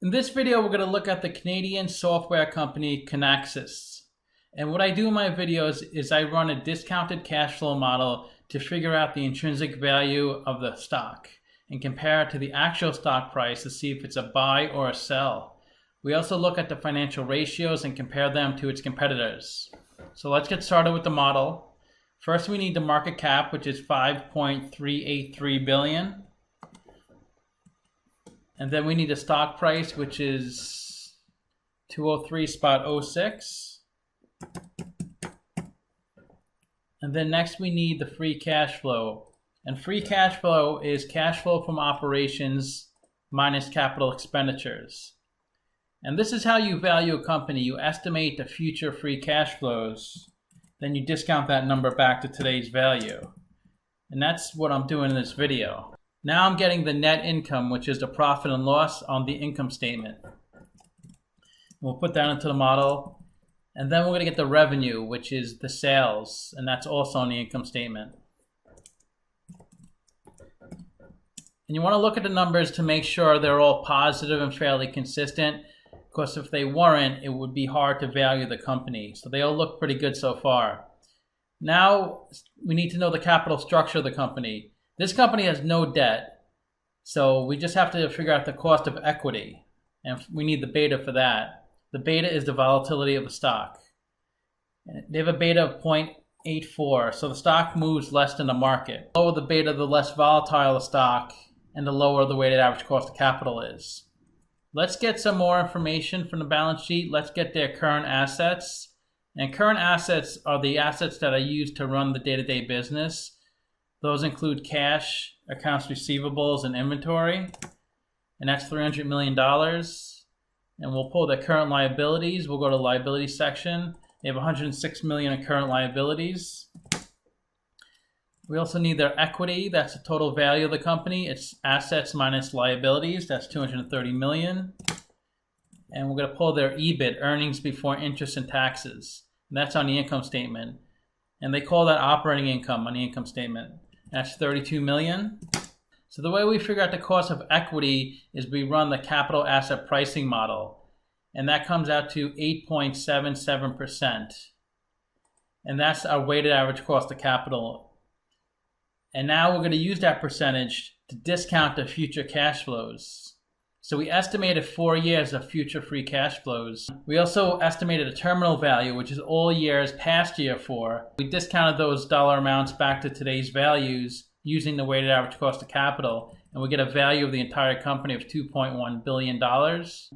In this video, we're going to look at the Canadian software company Kinaxis. And what I do in my videos is I run a discounted cash flow model to figure out the intrinsic value of the stock and compare it to the actual stock price to see if it's a buy or a sell. We also look at the financial ratios and compare them to its competitors. So let's get started with the model. First, we need the market cap, which is $5.383 billion. And then we need a stock price, which is 203.06. And then next we need the free cash flow. And free cash flow is cash flow from operations minus capital expenditures. And this is how you value a company. You estimate the future free cash flows. Then you discount that number back to today's value. And that's what I'm doing in this video. Now I'm getting the net income, which is the profit and loss on the income statement. We'll put that into the model. And then we're going to get the revenue, which is the sales, and that's also on the income statement. And you want to look at the numbers to make sure they're all positive and fairly consistent, because if they weren't, it would be hard to value the company. So they all look pretty good so far. Now we need to know the capital structure of the company. This company has no debt, so we just have to figure out the cost of equity, and we need the beta for that. The beta is the volatility of the stock. They have a beta of 0.84, so the stock moves less than the market. The lower the beta, the less volatile the stock, and the lower the weighted average cost of capital is. Let's get some more information from the balance sheet. Let's get their current assets. And current assets are the assets that I use to run the day-to-day business. Those include cash, accounts receivables, and inventory. And that's $300 million. And we'll pull the current liabilities. We'll go to the liabilities section. They have $106 million in current liabilities. We also need their equity. That's the total value of the company. It's assets minus liabilities. That's $230 million. And we're going to pull their EBIT, earnings before interest and taxes. And that's on the income statement. And they call that operating income on the income statement. That's $32 million. So the way we figure out the cost of equity is we run the capital asset pricing model. And that comes out to 8.77%. And that's our weighted average cost of capital. And now we're going to use that percentage to discount the future cash flows. So we estimated 4 years of future free cash flows. We also estimated a terminal value, which is all years past year 4. We discounted those dollar amounts back to today's values using the weighted average cost of capital, and we get a value of the entire company of $2.1 billion.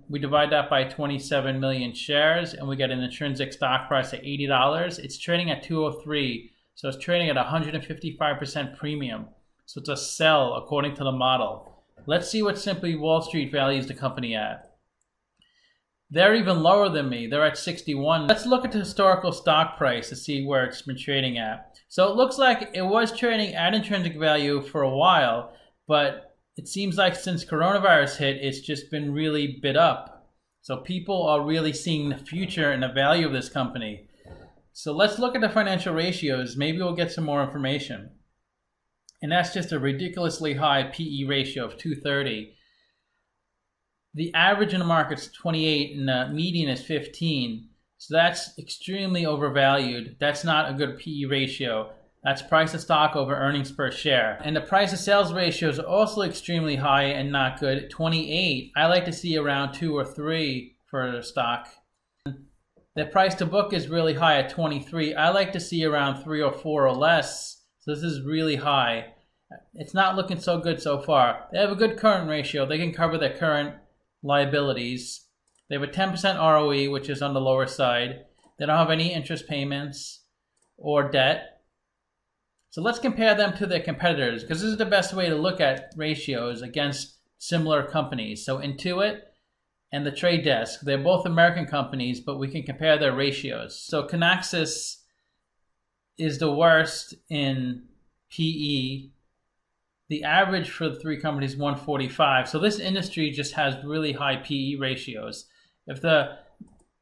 We divide that by 27 million shares, and we get an intrinsic stock price of $80. It's trading at 203, so it's trading at 155% premium. So it's a sell according to the model. Let's see what Simply Wall Street values the company at. They're even lower than me. They're at 61. Let's look at the historical stock price to see where it's been trading at. So it looks like it was trading at intrinsic value for a while, but it seems like since coronavirus hit, it's just been really bid up. So people are really seeing the future and the value of this company. So let's look at the financial ratios. Maybe we'll get some more information. And that's just a ridiculously high PE ratio of 230. The average in the market is 28 and the median is 15. So that's extremely overvalued. That's not a good PE ratio. That's price of stock over earnings per share. And the price of sales ratios are also extremely high and not good. 28. I like to see around 2 or 3 for the stock. The price to book is really high at 23. I like to see around 3 or 4 or less. So this is really high. It's not looking so good so far. They have a good current ratio. They can cover their current liabilities. They have a 10% ROE, which is on the lower side. They don't have any interest payments or debt. So let's compare them to their competitors, because this is the best way to look at ratios against similar companies. So Intuit and the Trade Desk, they're both American companies, but we can compare their ratios. So Kinaxis is the worst in PE. The average for the 3 companies is 145. So this industry just has really high PE ratios. If the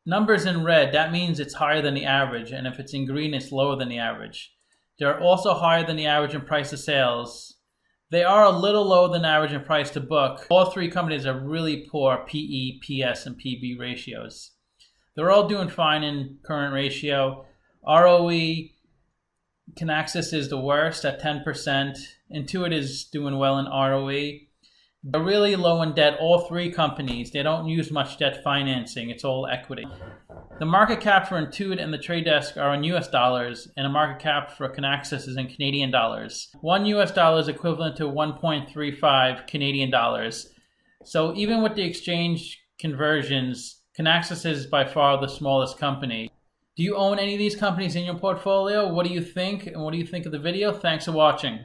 number's in red, that means it's higher than the average. And if it's in green, it's lower than the average. They're also higher than the average in price of sales. They are a little lower than average in price to book. All three companies have really poor PE, PS, and PB ratios. They're all doing fine in current ratio. ROE, Kinaxis is the worst at 10%. Intuit is doing well in ROE. They're really low in debt, all three companies. They don't use much debt financing. It's all equity. The market cap for Intuit and the trade desk are in US dollars, and the market cap for Kinaxis is in Canadian dollars. $1 US is equivalent to 1.35 Canadian dollars. So even with the exchange conversions, Kinaxis is by far the smallest company. Do you own any of these companies in your portfolio? What do you think? And what do you think of the video? Thanks for watching.